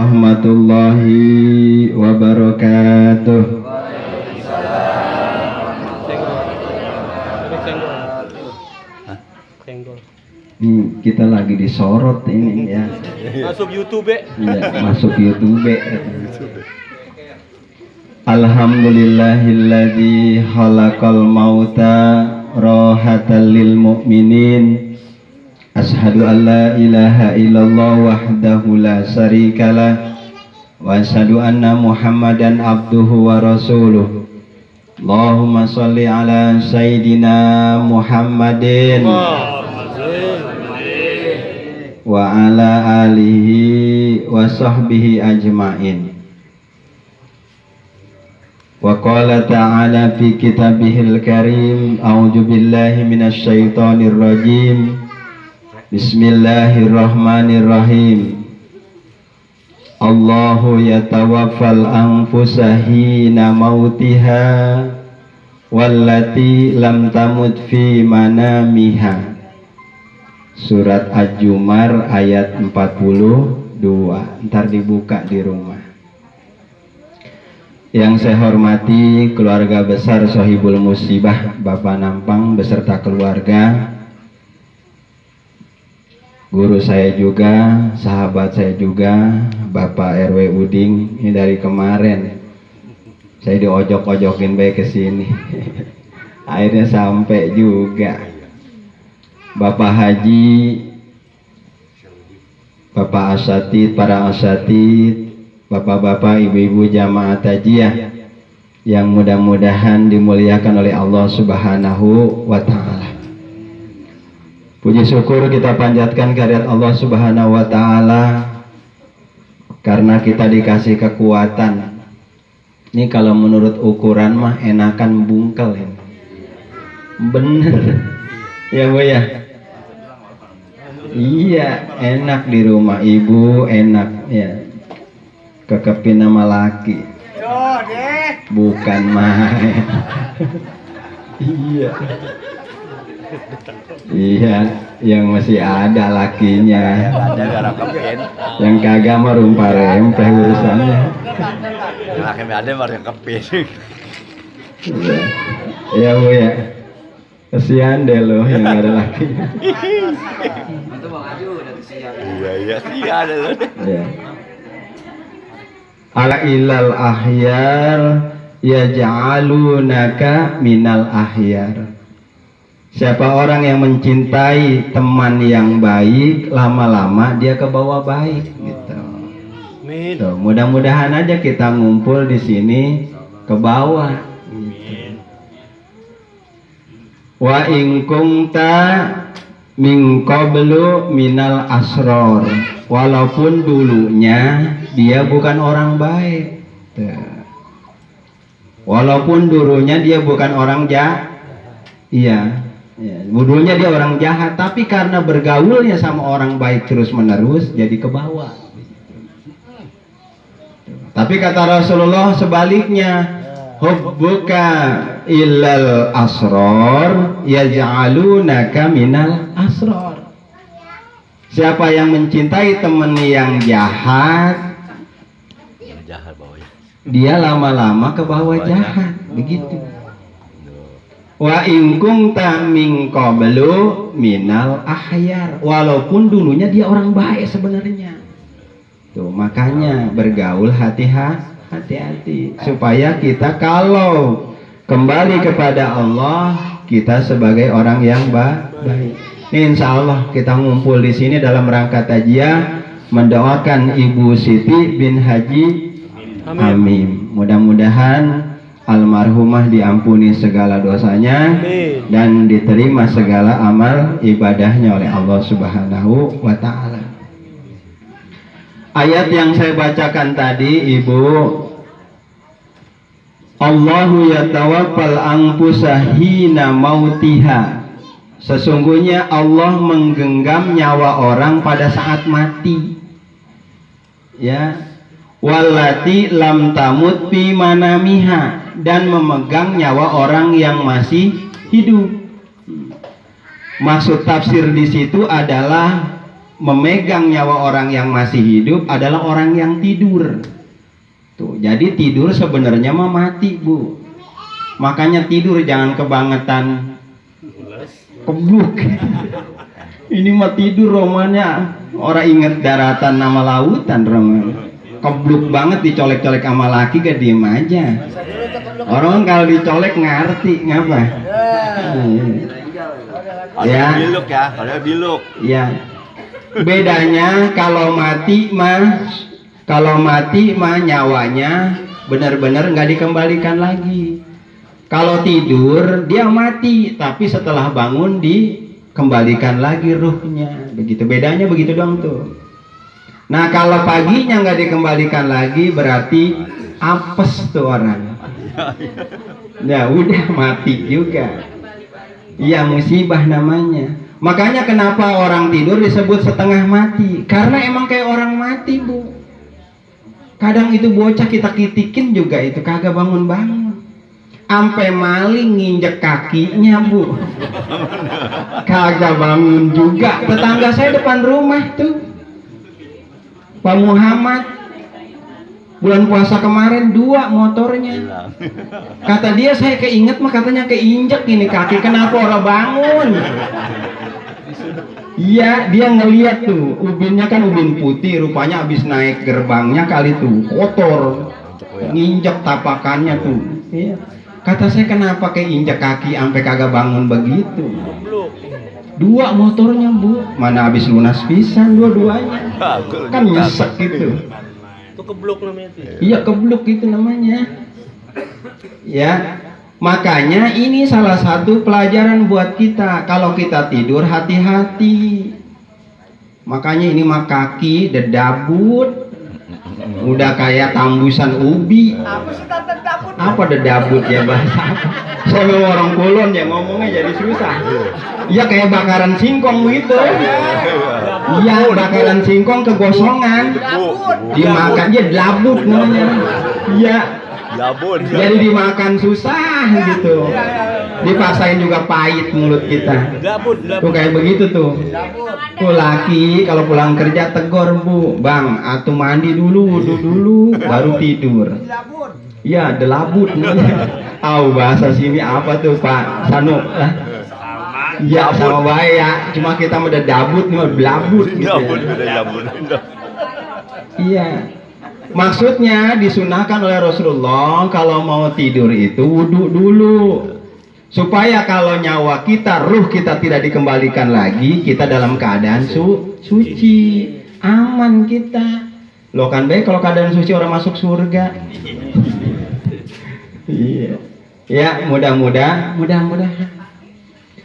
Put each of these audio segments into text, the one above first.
warahmatullahi wabarakatuh. Kita lagi disorot ini ya. Masuk YouTube. Iya, masuk YouTube. Alhamdulillahilladzi khalaqal mauta rahatan lil mu'minin. Ashhadu an la ilaha illallah wahdahu la syarikalah wa ashhadu anna Muhammadan abduhu wa rasuluh. Allahumma shalli ala sayyidina Muhammadin wa ala alihi wa sahbihi ajma'in. Wa qala ta'ala fi kitabihil karim, a'udzu billahi minasy syaithanir rajim. Bismillahirrahmanirrahim. Allahu yatawaffal anfusa hina mautiha wallati lam tamut fi manamiha. Surat Az-Zumar ayat 42. Ntar dibuka di rumah. Yang saya hormati keluarga besar Sohibul Musibah, Bapak Nampang beserta keluarga, guru saya juga, sahabat saya juga, Bapak RW Uding. Ini dari kemarin saya diojok-ojokin baik ke sini. Akhirnya sampai juga. Bapak Haji, Bapak Asatid, para Asatid, Bapak-bapak, ibu-ibu jamaah tajiyah yang mudah-mudahan dimuliakan oleh Allah Subhanahu wa ta'ala. Puji syukur kita panjatkan kehadirat Allah Subhanahu wa ta'ala karena kita dikasih kekuatan. Ini kalau menurut ukuran mah enakan bungkel ini. Bener ya Bu ya? Iya, enak di rumah ibu, enak ya. Kekepin nama laki. Bukan main. Iya. Iya, yang masih ada lakinya. Yang kagak mah rumpah rempeh urusannya. Yang laki ada baru kepin. Iya Bu ya. Kesian deh lo yang gak ada lakinya. Iya ada lo. Ya. Ala ilal ahyar yaj'alunaka minal ahyar. Siapa orang yang mencintai teman yang baik, lama-lama dia ke bawah baik gitu. Tuh, mudah-mudahan aja kita ngumpul di sini ke bawah. Wa in kunta min qablu minal asror. Walaupun dulunya dia bukan orang baik. Walaupun dulunya dia bukan orang jahat. Iya. Dulunya dia orang jahat, tapi karena bergaulnya sama orang baik terus-menerus jadi ke bawah. Tapi kata Rasulullah sebaliknya, hubbuka illal asror yaj'alunaka minal asror. Siapa yang mencintai teman yang jahat, dia lama-lama ke bawah jahat. Begitu. Wa in kunta min qablu minal ahyar. Walaupun dulunya dia orang baik sebenarnya. Tuh, makanya bergaul hati-hati supaya kita kalau kembali kepada Allah kita sebagai orang yang baik. Insya Allah kita ngumpul di sini dalam rangka tajiyah mendoakan Ibu Siti bin Haji Amin. Mudah-mudahan almarhumah diampuni segala dosanya dan diterima segala amal ibadahnya oleh Allah Subhanahu wa ta'ala. Ayat yang saya bacakan tadi, Ibu, Allahu yatawaffal anfusa hina mautiha. Sesungguhnya Allah menggenggam nyawa orang pada saat mati. Ya. Wallati lam tamut fi manamiha, dan memegang nyawa orang yang masih hidup. Maksud tafsir di situ adalah memegang nyawa orang yang masih hidup adalah orang yang tidur. Tuh, jadi tidur sebenarnya mah mati, Bu. Makanya tidur jangan kebangetan kebluk. Ini mah tidur romannya orang inget daratan nama lautan roman. Kebluk banget dicolek-colek sama laki gak diem aja. Orang kalau dicolek ngerti ngapa? Ada biluk ya, ada biluk. Ya. Bedanya kalau mati mah nyawanya benar-benar nggak dikembalikan lagi. Kalau tidur dia mati, tapi setelah bangun dikembalikan lagi ruhnya. Begitu bedanya, begitu dong tuh. Nah kalau paginya nggak dikembalikan lagi berarti apes tuh orang. Ya udah mati juga. Iya, musibah namanya. Makanya kenapa orang tidur disebut setengah mati? Karena emang kayak orang mati, Bu. Kadang itu bocah kita kitikin juga itu kagak bangun-bangun. Ampe maling nginjek kakinya, Bu. Kagak bangun juga. Tetangga saya depan rumah tuh, Pak Muhammad, bulan puasa kemarin 2 motornya. Kata dia, saya keinget mah katanya keinjek ini kaki, kenapa orang bangun? Iya, dia ngeliat tuh ubinnya kan ubin putih, rupanya abis naik gerbangnya kali tuh kotor, nginjek tapakannya tuh. Iya. Kata saya, kenapa keinjek kaki sampai kagak bangun begitu? 2 motornya, Bu, mana habis lunas pisan dua-duanya. Kan nyesek gitu. Itu keblok namanya itu. Iya, keblok itu namanya. Ya, makanya ini salah satu pelajaran buat kita. Kalau kita tidur hati-hati. Makanya ini mah kaki dedabut, udah kayak tambusan ubi. Apa sih tante dapur? Apa dedabut ya bahasa apa? Saya mau orang Kulon ya ngomongnya jadi susah. Iya kayak bakaran singkong begitu. Iya, bakaran singkong kegosongan. Dimakan ya delabut namanya. Iya. Labun. Jadi dimakan susah gitu. Dipaksain juga pahit mulut kita. Tuh kayak begitu tuh. Tuh laki kalau pulang kerja tegor, Bu. Bang, atuh mandi dulu, wudhu dulu, baru tidur. Iya, delabut. Tahu bahasa sini apa tuh, Pak Sanu? Iya, sama baik ya. Cuma kita mah dedabut, nih mah belabut gitu. Iya. Maksudnya disunahkan oleh Rasulullah kalau mau tidur itu wudhu dulu, supaya kalau nyawa kita, ruh kita tidak dikembalikan lagi, kita dalam keadaan suci, aman kita. Loh kan baik kalau keadaan suci orang masuk surga. Iya. Ya, mudah-mudahan.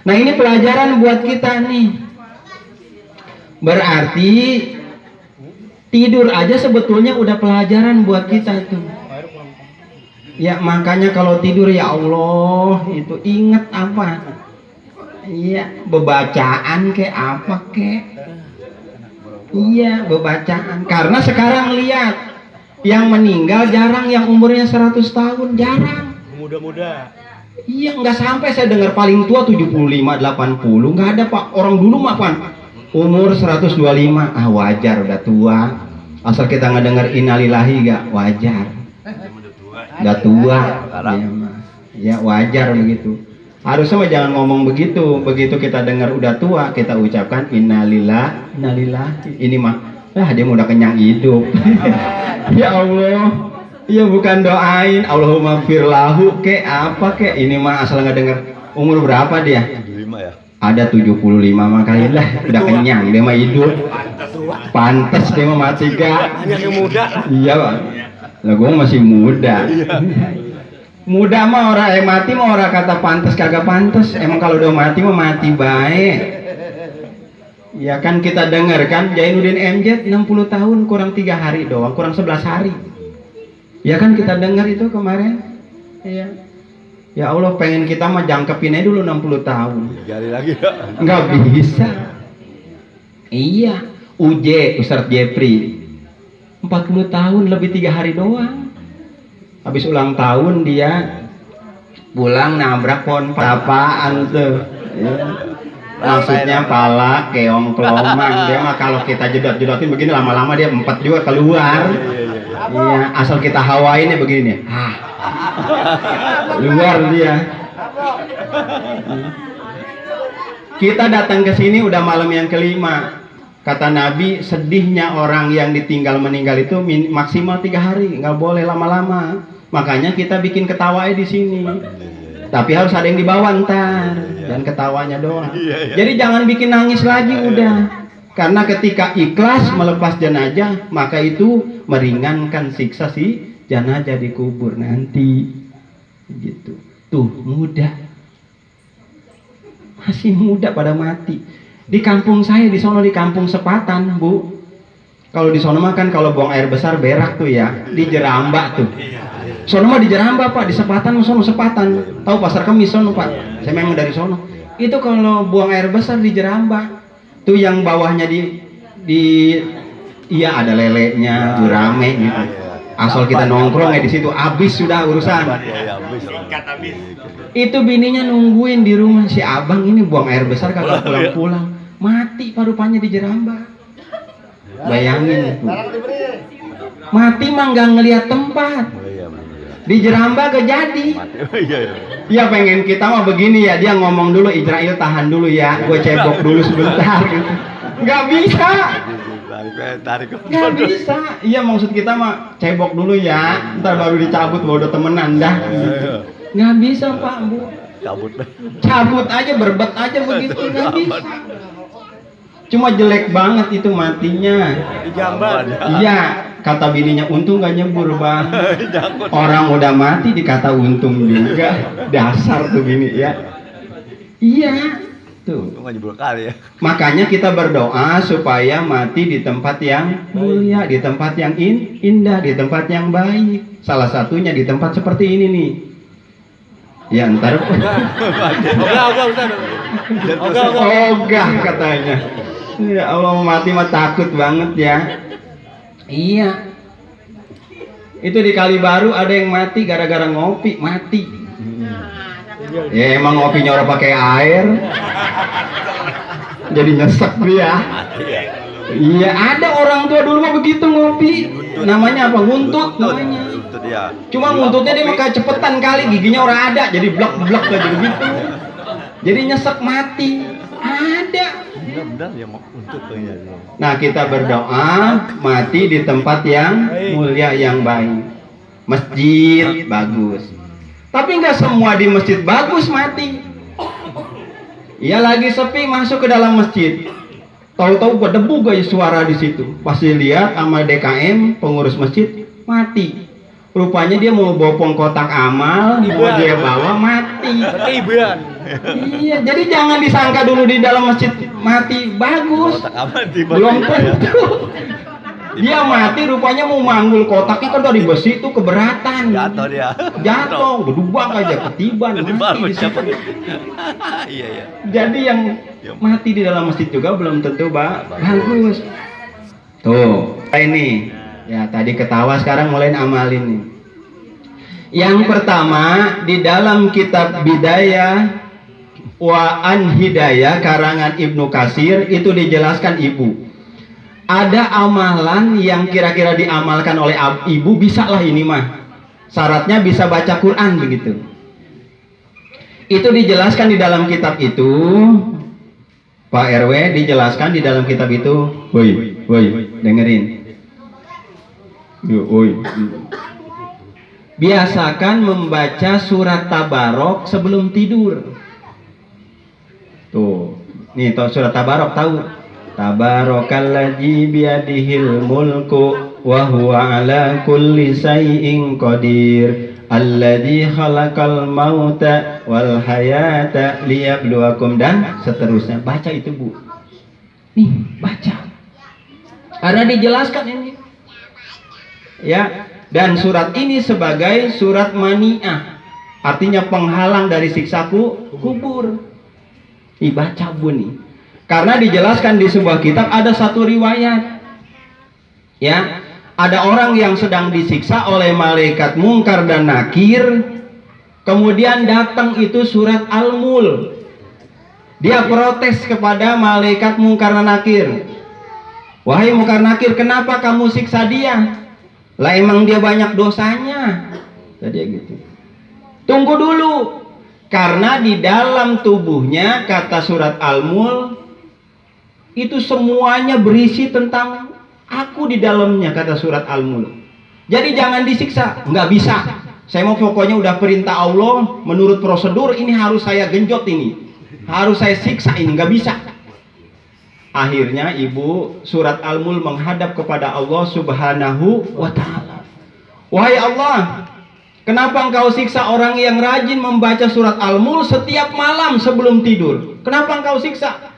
Nah, ini pelajaran buat kita nih. Berarti tidur aja sebetulnya udah pelajaran buat kita tuh. Ya makanya kalau tidur ya Allah itu inget apa? Iya, bebacaan kayak apa kek? Iya, bebacaan. Karena sekarang lihat yang meninggal jarang, yang umurnya 100 tahun jarang. Muda-muda. Iya, nggak sampai saya dengar paling tua 75, 80. Nggak ada, Pak. Orang dulu mah Pak umur 125, wajar udah tua. Asal kita nggak dengar innalillahi gak wajar. Udah tua. Ya wajar begitu. Harusnya mah jangan ngomong begitu. Begitu kita dengar udah tua, kita ucapkan innalillahi. Ini mah dia udah kenyang hidup. Ya Allah. Ya bukan doain Allahumma firlahu kek apa kek. Ini mah asal nggak dengar. Umur berapa dia? 75 ya. Ada 75 makanya lah udah kenyang dia mah hidup. Pantes dia mah mati gak? Hanya yang muda. Iya Pak. Lah gua masih muda. Muda mah orang mati mah orang kata pantes kagak pantes. Emang kalau udah mati mah mati baik. Ya kan kita dengar kan Jainuddin MZ 60 tahun kurang 3 hari doang, kurang 11 hari. Ya kan kita dengar itu kemarin. Iya. Ya Allah pengen kita mah jangkepin aja dulu 60 tahun. Gali lagi ya. Nggak bisa. Iya. Ustadz Jepri 40 tahun lebih 3 hari doang. Habis ulang tahun dia pulang nabrak pohon apaan tuh. Ya. Maksudnya pala, keong, kelomang. Dia mah kalau kita jedot-jedotin begini lama-lama dia empat juga keluar. Iya, asal kita hawainnya begini nih. Keluar dia. Kita datang ke sini udah malam yang kelima. Kata Nabi, sedihnya orang yang ditinggal meninggal itu maksimal 3 hari, nggak boleh lama-lama. Makanya kita bikin ketawanya di sini. Tapi harus ada yang dibawa ntar, dan ketawanya doang. Jadi jangan bikin nangis lagi udah. Karena ketika ikhlas melepas jenazah, maka itu meringankan siksa si jenazah dikubur nanti. Gitu. Tuh muda, masih muda pada mati. Di kampung saya di sono, di kampung Sepatan, Bu. Kalau di sono mah kan kalau buang air besar berak tuh ya, di Jeramba tuh. Sono mah di Jeramba Pak, di Sepatan sono Sepatan. Tahu Pasar Kemis sono Pak? Saya memang dari sono. Itu kalau buang air besar di Jeramba. Tuh yang bawahnya iya ada lelenya, rame gitu. Asal kita nongkrong ya di situ, habis sudah urusan. Itu bininya nungguin di rumah, si abang ini buang air besar kagak pulang-pulang. Mati paru-parunya di Jeramba. Bayangin itu. Mati mah nggak ngelihat tempat. Di Jeramba gak jadi. Ya pengen kita mah begini ya, dia ngomong dulu, Israel tahan dulu ya, gue cebok dulu sebentar gitu. Nggak bisa. Nggak bisa. Iya maksud kita mah cebok dulu ya, ntar baru dicabut, bodoh temenan dah. Nggak bisa Pak, Bu. Cabut aja, berbet aja begitu, nggak bisa. Cuma jelek banget itu matinya. Digambar. Iya, kata bininya, untung gak nyebur Bang. Orang udah mati dikata untung juga. Dasar tuh bini ya. Iya, tuh. Makanya kita berdoa supaya mati di tempat yang mulia, di tempat yang indah, di tempat yang baik. Salah satunya di tempat seperti ini nih. Ya ntar ogah katanya. Ya Allah, mati mah takut banget ya. Iya. Itu di Kalibaru ada yang mati gara-gara ngopi, mati. Ya emang ngopinya orang pakai air. Jadi nyesek dia. Iya, ada orang tua dulu mah begitu ngopi. Namanya apa? Nguntut namanya. Cuma nguntutnya dia mah cepetan kali, giginya orang ada, jadi blok-blok aja begitu. Jadi nyesek mati. Ada. Nah kita berdoa mati di tempat yang mulia yang baik. Masjid bagus, tapi nggak semua di masjid bagus mati. Ya lagi sepi masuk ke dalam masjid, tahu-tahu berdebu gaya suara di situ. Pasti lihat sama DKM pengurus masjid mati. Rupanya dia mau bopong kotak amal, mau dia bawa mati. Iya, jadi jangan disangka dulu di dalam masjid mati bagus. Belum tentu. Dia mati rupanya mau manggul kotaknya kan dari besi itu keberatan. Jatuh dia. Jatuh, gedubang aja ketiban mati di situ. Iya. Jadi yang mati di dalam masjid juga belum tentu bagus. Tuh, ini. Ya tadi ketawa, sekarang mulai amalin nih. Yang pertama di dalam kitab Bidayah wa An Hidayah karangan Ibnu Katsir itu dijelaskan ibu. Ada amalan yang kira-kira diamalkan oleh ibu, bisa lah ini mah. Syaratnya bisa baca Quran begitu. Itu dijelaskan di dalam kitab itu. Pak RW dijelaskan di dalam kitab itu. Woi, dengerin. Biasakan membaca surat Tabarok sebelum tidur. Tuh, nih surat Tabarok tahu? Tabarakalladzi biyadihil mulku wa huwa ala kulli syai'in qadir. Alladzi khalaqal mauta wal hayata liyabluwakum, dan seterusnya. Baca itu Bu. Nih, baca. Karena dijelaskan ini. Ya, dan surat ini sebagai surat mani'ah, artinya penghalang dari siksa kubur. Dibaca Bu nih. Karena dijelaskan di sebuah kitab ada satu riwayat. Ya, ada orang yang sedang disiksa oleh malaikat Mungkar dan Nakir. Kemudian datang itu surat Al-Mul. Dia protes kepada malaikat Mungkar dan Nakir. Wahai Mungkar Nakir, kenapa kamu siksa dia? Lah emang dia banyak dosanya. Tadi gitu. Tunggu dulu. Karena di dalam tubuhnya, kata surat Al-Mulk, itu semuanya berisi tentang aku di dalamnya, kata surat Al-Mulk. Jadi jangan disiksa. Nggak bisa. Saya mau pokoknya udah perintah Allah, menurut prosedur ini harus saya genjot ini. Harus saya siksa ini, nggak bisa. Akhirnya ibu surat Al-Mulk menghadap kepada Allah Subhanahu wa ta'ala. Wahai Allah, kenapa engkau siksa orang yang rajin membaca surat Al-Mulk setiap malam sebelum tidur? Kenapa engkau siksa?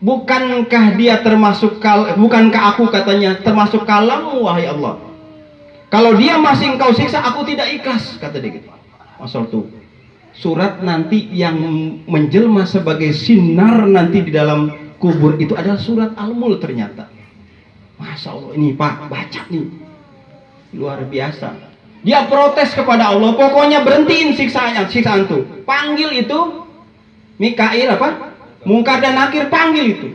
Bukankah dia termasuk bukankah aku katanya termasuk kalammu wahai Allah? Kalau dia masih engkau siksa, aku tidak ikhlas, kata dia gitu. Masal tuh. Surat nanti yang menjelma sebagai sinar nanti di dalam kubur itu adalah surat Al-Mulk ternyata. Masya Allah, ini Pak, baca nih. Luar biasa. Dia protes kepada Allah, pokoknya berhentiin siksaan tuh. Panggil itu Mikail apa? Mungkar dan Nakir, panggil itu.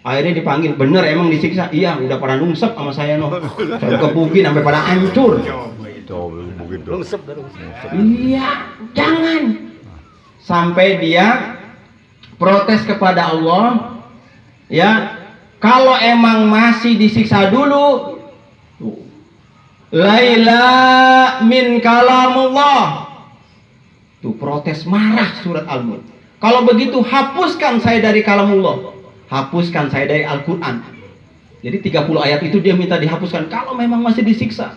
Akhirnya dipanggil, bener emang disiksa. Iya, udah pada nungsep sama saya noh. Saya kebukin sampai pada hancur. Iya, jangan. Sampai dia protes kepada Allah, ya, kalau emang masih disiksa dulu, Laila min kalamullah. Tuh protes marah surat Al-Mulk. Kalau begitu hapuskan saya dari kalamullah. Hapuskan saya dari Al-Quran. Jadi 30 ayat itu dia minta dihapuskan kalau memang masih disiksa.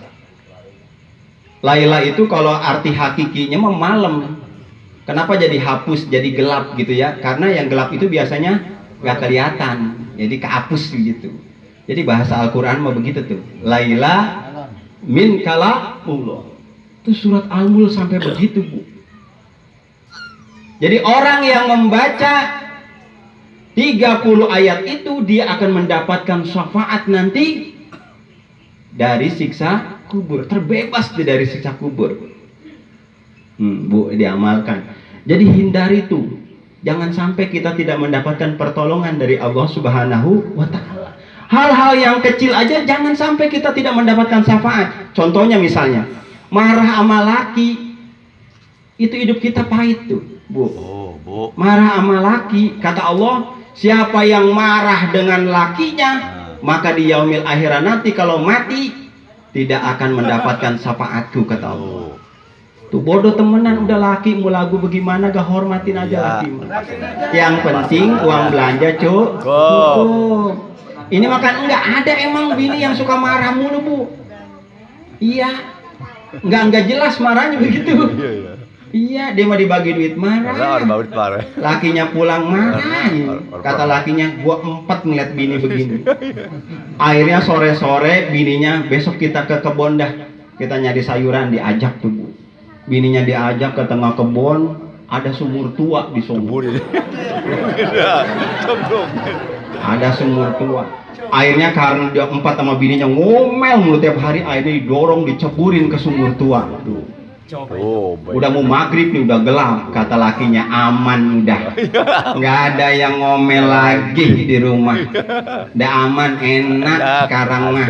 Laila itu kalau arti hakikinya malam. Kenapa jadi hapus, jadi gelap gitu ya? Karena yang gelap itu biasanya gak kelihatan, jadi kehapus gitu. Jadi bahasa Al-Quran mau begitu tuh. Laila min kalamullah. Itu surat Al-Mulk sampai begitu, Bu. Jadi orang yang membaca 30 ayat itu dia akan mendapatkan syafaat nanti dari siksa kubur, terbebas dari siksa kubur. Bu, diamalkan. Jadi hindari itu. Jangan sampai kita tidak mendapatkan pertolongan dari Allah Subhanahu wa ta'ala. Hal-hal yang kecil aja jangan sampai kita tidak mendapatkan syafaat. Contohnya misalnya, marah sama laki, itu hidup kita pahit tuh, Bu. Marah sama laki, kata Allah, siapa yang marah dengan lakinya, maka di yaumil akhirat nanti kalau mati tidak akan mendapatkan syafaatku, kata Allah. Tuh bodoh temenan, udah laki mau lagu bagaimana gak hormatin aja laki. Yang penting uang belanja cukup. Ini makan enggak ada emang bini yang suka marah mulu, Bu. Iya. Enggak jelas marahnya begitu. Iya, dia mau dibagi duit marah. Lakinya pulang marah. Kata lakinya, gua 4 ngeliat bini begini. Akhirnya sore-sore bininya, besok kita ke kebon dah. Kita nyari sayuran, diajak tuh, Bu. Bininya diajak ke tengah kebun, ada sumur tua di sumur. Ada sumur tua. Akhirnya karena dia 4 sama bininya ngomel mulu tiap hari, akhirnya didorong, diceburin ke sumur tua. Tuh. Udah mau maghrib nih, udah gelap. Kata lakinya, aman udah, nggak ada yang ngomel lagi di rumah, udah aman, enak sekarang mah.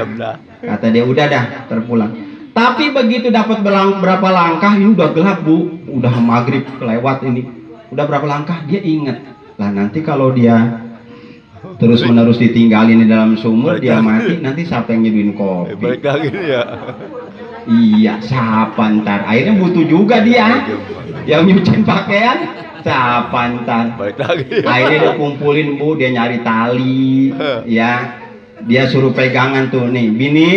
Kata dia, udah dah terpulang. Tapi begitu dapat berapa langkah, ini udah gelap, Bu, udah maghrib kelewat ini, udah berapa langkah dia ingat lah, nanti kalau dia terus menerus ditinggalin di dalam sumur, dia mati, nanti siapa yang nyeduin kopi? Balik lagi ya. Iya, siapa ntar? Akhirnya butuh juga dia yang nyuciin pakaian. Siapa ntar? Balik lagi. Akhirnya dia kumpulin, Bu, dia nyari tali, ya. Dia suruh pegangan tuh, nih, bini,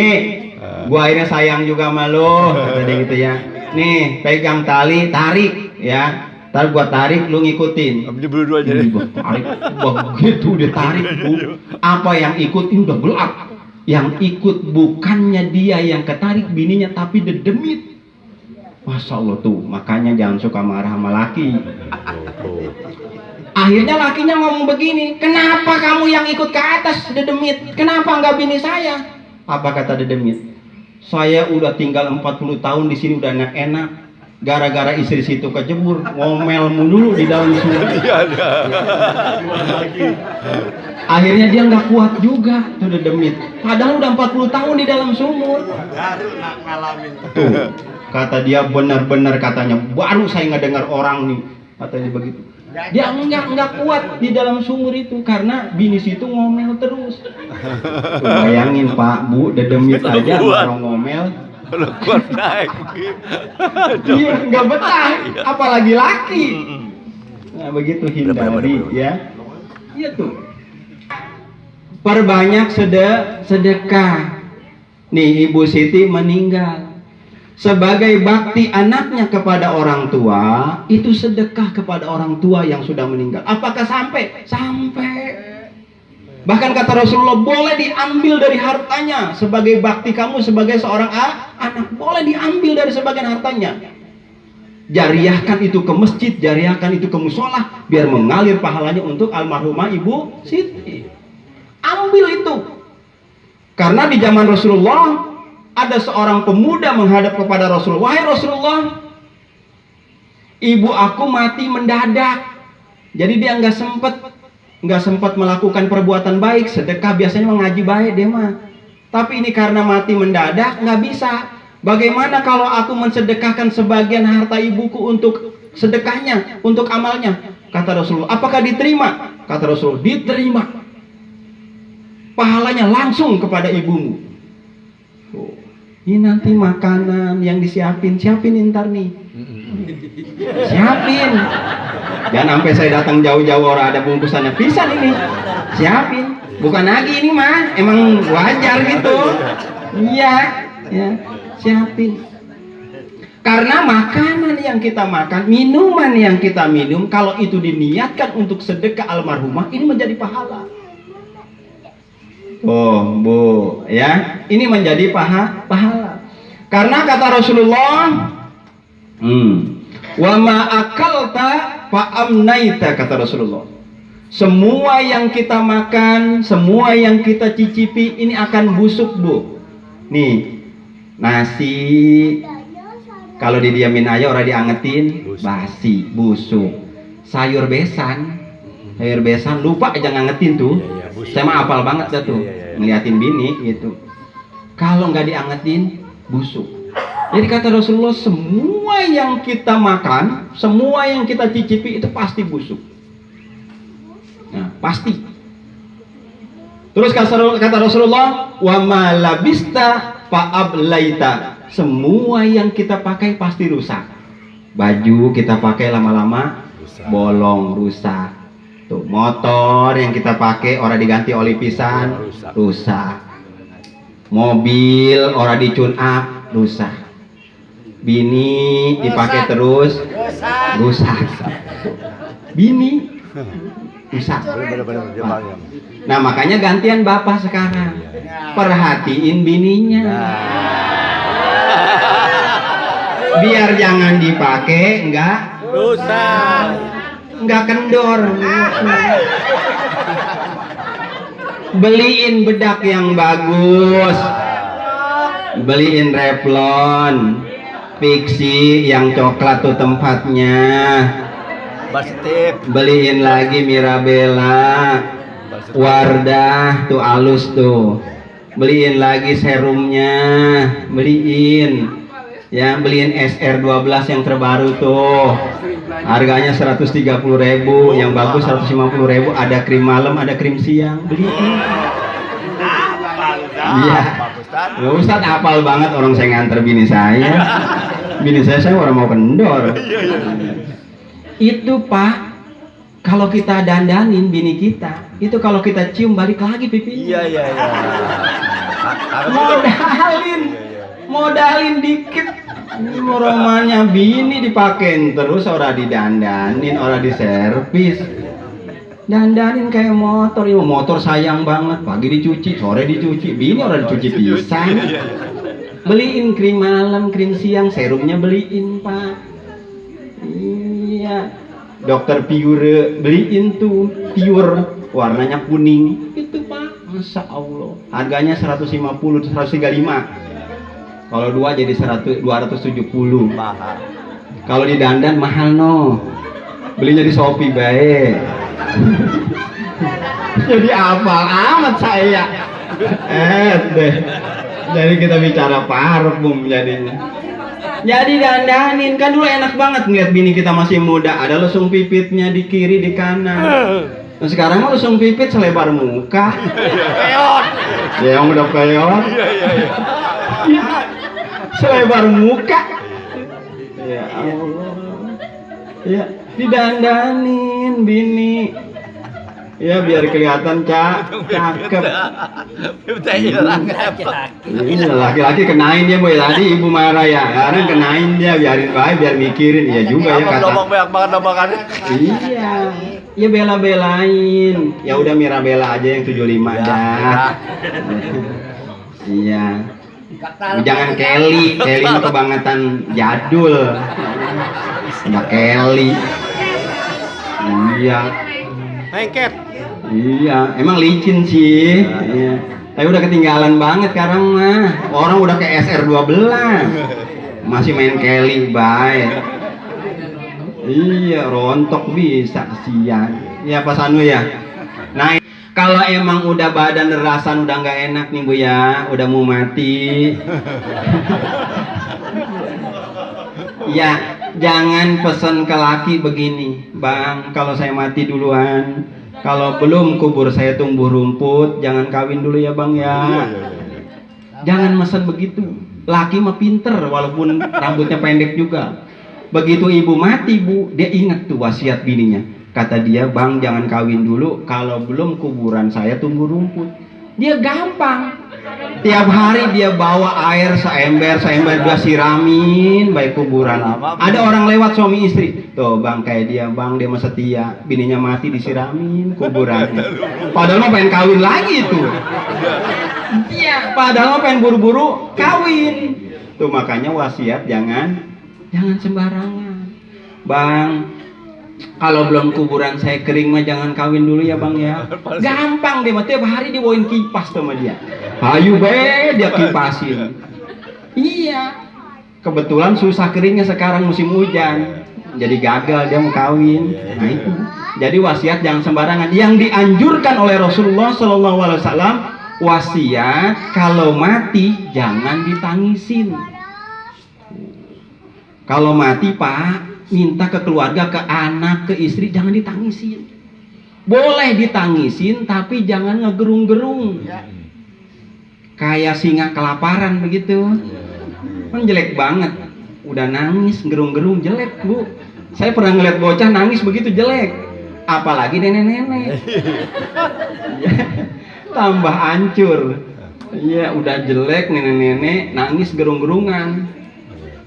gua akhirnya sayang juga sama lo, kata dia gitu ya. Nih, pegang tali, tarik, ya. Ntar gua tarik, lu ngikutin. Tarik, begitu dia tarik, Bu. Apa yang ikut ini udah gelap. Yang ikut bukannya dia yang ketarik bininya, tapi dedemit. Masya Allah tuh, makanya jangan suka marah sama laki. Akhirnya lakinya ngomong begini, kenapa kamu yang ikut ke atas dedemit? Kenapa nggak bini saya? Apa kata dedemit? Saya udah tinggal 40 tahun di sini udah enak-enak. gara-gara istri situ kejebur, ngomel mulu di dalam sumur. Akhirnya dia nggak kuat juga tuh dedemit. Padahal udah 40 tahun di dalam sumur. Baru nak ngalamin. Tuh, kata dia benar-benar katanya baru saya ngedengar orang nih katanya begitu. Dia nggak kuat di dalam sumur itu karena bini situ ngomel terus. Tuh, bayangin Pak Bu dedemit aja orang ngomel. Kalau kuat naik. Iya nggak betah, apalagi laki. Nah begitu hindari ya. Iya tuh. Perbanyak sedekah. Nih Ibu Siti meninggal. Sebagai bakti anaknya kepada orang tua, itu sedekah kepada orang tua yang sudah meninggal. Apakah sampai? Sampai. Bahkan kata Rasulullah, boleh diambil dari hartanya sebagai bakti kamu sebagai seorang anak. Boleh diambil dari sebagian hartanya. Jariahkan itu ke masjid, jariahkan itu ke musola, biar mengalir pahalanya untuk almarhumah Ibu Siti. Ambil itu. Karena di zaman Rasulullah ada seorang pemuda menghadap kepada Rasulullah, wahai Rasulullah, ibu aku mati mendadak. Jadi dia nggak sempat melakukan perbuatan baik, sedekah biasanya mengaji baik dia mah. Tapi ini karena mati mendadak nggak bisa. Bagaimana kalau aku mensedekahkan sebagian harta ibuku untuk sedekahnya, untuk amalnya? Kata Rasulullah, apakah diterima? Kata Rasulullah, diterima. Pahalanya langsung kepada ibumu. Ini nanti makanan yang siapin ntar nih. Siapin. Jangan sampai saya datang jauh-jauh orang ada bungkusannya pisan ini. Siapin. Bukan lagi ini mah, emang wajar gitu. Iya, ya, siapin. Karena makanan yang kita makan, minuman yang kita minum, kalau itu diniatkan untuk sedekah almarhumah, ini menjadi pahala. Oh Bu, ya, ini menjadi pahala. Karena kata Rasulullah, wa ma akalta fa amnaita, kata Rasulullah. Semua yang kita makan, semua yang kita cicipi ini akan busuk Bu. Nih, nasi kalau didiamin aja orang diangetin, basi, busuk. Sayur besan lupa aja ngangetin tuh. Saya mah hafal banget dah tuh, ngeliatin bini gitu. Kalau nggak diangetin, busuk. Jadi kata Rasulullah, semua yang kita makan, semua yang kita cicipi itu pasti busuk. Nah, pasti. Terus kata Rasulullah, wa ma labista fa ablaita. Semua yang kita pakai pasti rusak. Baju kita pakai lama-lama bolong, rusak. Tuh, motor yang kita pakai orang diganti oli pisan, rusak. Mobil orang dicun up, rusak. Bini dipakai terus, rusak. Bini rusak. Nah makanya gantian bapak sekarang, perhatiin bininya. Biar jangan dipakai, enggak rusak. Nggak kendor. Beliin bedak yang bagus, beliin Revlon, Pixi yang coklat tuh tempatnya, beliin lagi Mirabella, Wardah tuh alus tuh, beliin lagi serumnya, beliin SR12 yang terbaru tuh. Harganya 130.000, yang bagus 150.000. Ada krim malam, ada krim siang. Beliin. Iya. Ustadz hafal banget, orang saya nganter bini saya. Bini saya orang mau kendor. Itu Pak, kalau kita dandanin bini kita, itu kalau kita cium balik lagi pipinya. Iya. Modalin dikit. Romannya bini dipakein terus, orang didandanin, orang diservis. Dandanin kayak motor, ya motor sayang banget, pagi dicuci, sore dicuci, bini orang dicuci pisang. Beliin krim malam, krim siang, serumnya beliin Pak. Iya. Dokter Pure beliin tuh, Pure, warnanya kuning. Itu Pak, Masya Allah. Harganya 150, 135. Kalau dua jadi 270. Kalau di dandan mahal no. Belinya di Shopee bae. Jadi apal amat saya. Deh. Jadi kita bicara parfum jadinya. Jadi dandanin kan dulu enak banget ngeliat bini kita masih muda, ada lesung pipitnya di kiri di kanan. Nah sekarang mah lesung pipit selebar muka. Peot. Ya yang udah peot. Selebar muka. Ya Allah. Ya didandanin bini. Ya biar kelihatan cakep. Udah hilang. Iya laki-laki kenain dia boy tadi ibu marah ya. Sekarang kenain dia biarin baik biar mikirin. Iya juga ya kata. Ngomong banyak banget makannya. Iya. Ya bela-belain. Ya udah Mirabella aja yang 75 dah. Iya. Jangan Kelly mah kebangetan jadul. Udah Kelly. Iya. Lengket. Iya, emang licin sih. Iya. Tapi udah ketinggalan banget sekarang mah. Orang udah ke SR12. Masih main Kelly baik. Iya, rontok bisa kesian. Iya Pak Sanu ya. Nah, kalau emang udah badan rasan udah nggak enak nih Bu ya, udah mau mati. Ya, jangan pesen ke laki begini, Bang, kalau saya mati duluan, kalau belum kubur saya tumbuh rumput, jangan kawin dulu ya Bang ya. Jangan mesen begitu. Laki mah pinter walaupun rambutnya pendek juga. Begitu ibu mati Bu, dia ingat tuh wasiat bininya. Kata dia, Bang jangan kawin dulu, kalau belum kuburan saya tumbuh rumput. Dia gampang. Tiap hari dia bawa air seember dia siramin baik kuburan. Ada orang lewat suami istri, tuh Bang kayak dia Bang, dia mah setia, bininya mati disiramin kuburannya. Padahal mah pengen kawin lagi tuh. Iya, padahal mah pengen buru-buru kawin. Tuh makanya wasiat jangan sembarangan. Bang, kalau belum kuburan saya kering mah jangan kawin dulu ya Bang ya. Gampang dia mah tiap hari dibawain kipas sama dia. Ayo be dia kipasin. Iya. Kebetulan susah keringnya sekarang musim hujan. Jadi gagal dia mau kawin. Nah itu. Jadi wasiat jangan sembarangan. Yang dianjurkan oleh Rasulullah SAW, wasiat kalau mati jangan ditangisin. Kalau mati Pak, minta ke keluarga, ke anak, ke istri, jangan ditangisin. Boleh ditangisin, tapi jangan ngegerung-gerung. Kayak singa kelaparan begitu. Kan jelek banget. Udah nangis, gerung-gerung, jelek Bu. Saya pernah ngeliat bocah nangis begitu jelek. Apalagi nenek-nenek. Tambah hancur. Iya, udah jelek nenek-nenek, nangis gerung-gerungan.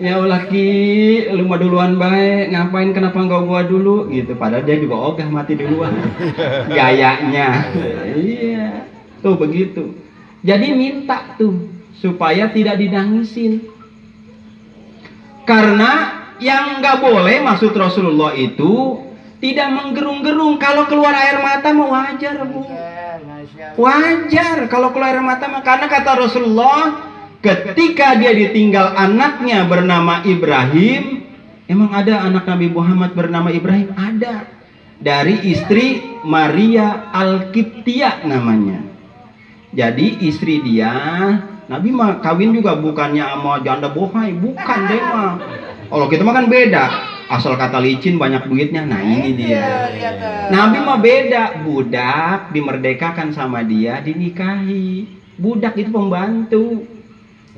Ya Allah Ki, lu mah duluan baik, ngapain kenapa enggak gua dulu gitu, padahal dia juga ogah mati duluan. Gayanya. Iya. Tuh begitu. Jadi minta tuh supaya tidak didangisin. Karena yang nggak boleh maksud Rasulullah itu tidak menggerung-gerung. Kalau keluar air mata mah wajar Bu. Wajar kalau keluar air mata mah, karena kata Rasulullah ketika dia ditinggal anaknya bernama Ibrahim, emang ada anak Nabi Muhammad bernama Ibrahim? Ada. Dari istri Maria Al-Qibtiyah namanya. Jadi istri dia, Nabi mah kawin juga bukannya sama janda bohai, bukan deh mah. Kalau kita mah kan beda. Asal kata licin banyak duitnya. Nah ini dia. Nabi mah beda. Budak dimerdekakan sama dia, dinikahi. Budak itu pembantu.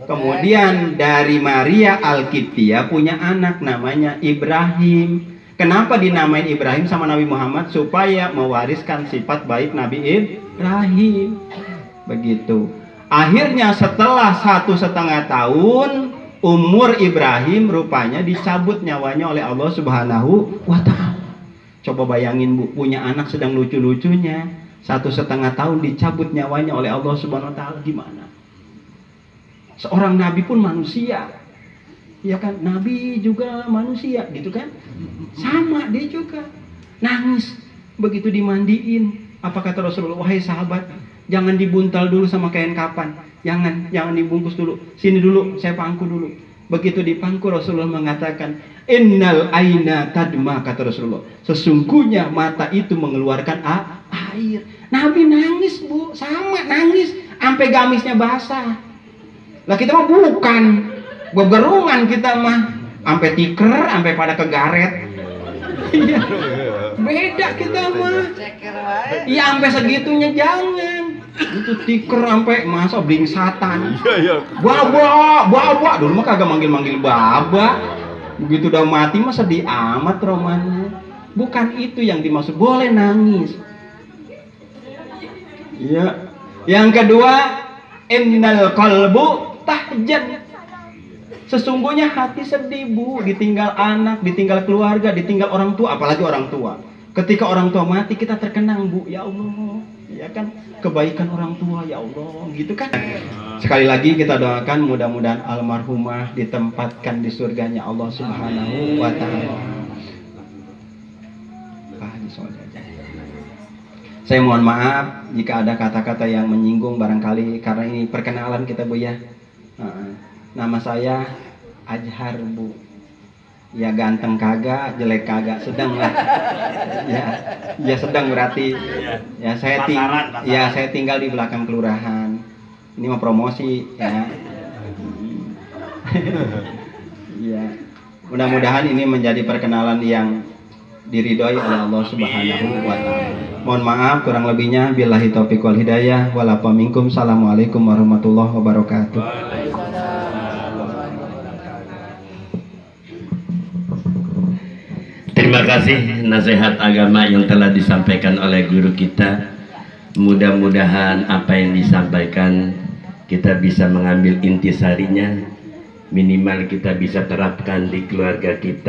Kemudian dari Maria Al-Qibtiyah punya anak namanya Ibrahim. Kenapa dinamain Ibrahim sama Nabi Muhammad? Supaya mewariskan sifat baik Nabi Ibrahim. Begitu. Akhirnya setelah 1,5 tahun umur Ibrahim rupanya dicabut nyawanya oleh Allah Subhanahu wa ta'ala. Coba bayangin Bu, punya anak sedang lucu-lucunya, 1,5 tahun dicabut nyawanya oleh Allah Subhanahu wa ta'ala, gimana? Seorang nabi pun manusia. Ya kan? Nabi juga manusia, gitu kan? Sama dia juga. Nangis begitu dimandiin. Apa kata Rasulullah? Wahai sahabat, jangan dibuntal dulu sama kain kapan. Jangan dibungkus dulu. Sini dulu, saya pangku dulu. Begitu dipangku Rasulullah mengatakan, innal aina tadma, kata Rasulullah. Sesungguhnya mata itu mengeluarkan air. Nabi nangis, Bu, sama nangis, sampai gamisnya basah. Lah kita mah bukan, begerungan kita mah, sampai tiker, sampai pada kegaret. Iya, beda kita mah. Iya, sampai segitunya jangan. Itu tiker sampai masa blingsatan. Iya. Baba dulu mah kagak manggil baba. Begitu udah mati mah sedih amat romannya. Bukan itu yang dimaksud, boleh nangis. Iya. Yang kedua, innal qalbu tahjan. Sesungguhnya hati sedih, Bu, ditinggal anak, ditinggal keluarga, ditinggal orang tua, apalagi orang tua. Ketika orang tua mati kita terkenang, Bu, ya Allah. Ya kan, kebaikan orang tua, ya Allah, gitu kan. Sekali lagi kita doakan mudah-mudahan almarhumah ditempatkan di surganya Allah Subhanahu wa taala. Saya mohon maaf jika ada kata-kata yang menyinggung barangkali, karena ini perkenalan kita, Bu, ya. Nama saya Ajhar, Bu. Ya ganteng kagak, jelek kagak, sedang lah. Ya sedang berarti. Ya saya tinggal di belakang kelurahan. Ini mau promosi ya. Ya. Mudah-mudahan ini menjadi perkenalan yang diridhoi oleh Allah Subhanahu wa taala. Mohon maaf kurang lebihnya, billahi taufiq wal hidayah. Walaupun minkum, assalamualaikum warahmatullahi wabarakatuh. Terima kasih nasihat agama yang telah disampaikan oleh guru kita. Mudah-mudahan apa yang disampaikan kita bisa mengambil intisarinya, minimal kita bisa terapkan di keluarga kita.